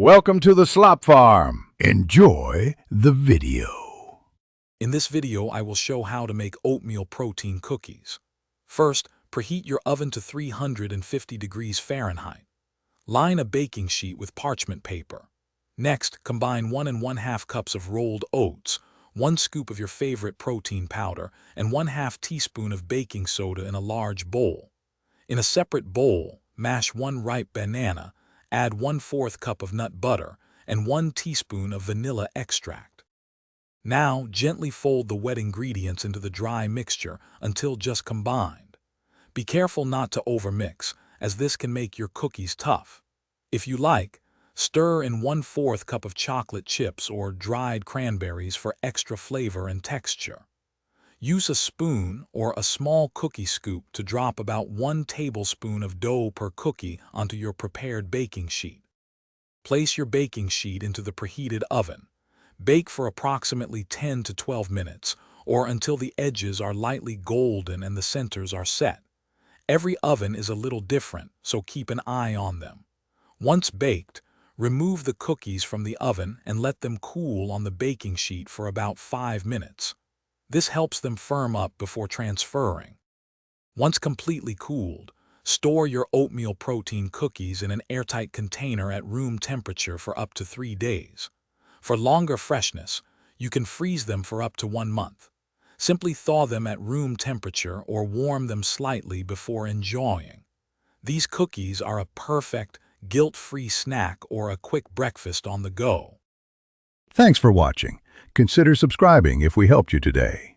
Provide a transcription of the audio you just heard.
Welcome to the Slop Farm. Enjoy the video. In this video, I will show how to make oatmeal protein cookies. First, preheat your oven to 350 degrees Fahrenheit. Line a baking sheet with parchment paper. Next, combine 1 1/2 cups of rolled oats, 1 scoop of your favorite protein powder, and 1/2 teaspoon of baking soda in a large bowl. In a separate bowl, mash 1 ripe banana, add 1/4 cup of nut butter, and 1 teaspoon of vanilla extract. Now, gently fold the wet ingredients into the dry mixture until just combined. Be careful not to overmix, as this can make your cookies tough. If you like, stir in 1/4 cup of chocolate chips or dried cranberries for extra flavor and texture. Use a spoon or a small cookie scoop to drop about 1 tablespoon of dough per cookie onto your prepared baking sheet. Place your baking sheet into the preheated oven. Bake for approximately 10 to 12 minutes, or until the edges are lightly golden and the centers are set. Every oven is a little different, so keep an eye on them. Once baked, remove the cookies from the oven and let them cool on the baking sheet for about 5 minutes. This helps them firm up before transferring. Once completely cooled, store your oatmeal protein cookies in an airtight container at room temperature for up to 3 days. For longer freshness, you can freeze them for up to 1 month. Simply thaw them at room temperature or warm them slightly before enjoying. These cookies are a perfect, guilt-free snack or a quick breakfast on the go. Thanks for watching. Consider subscribing if we helped you today.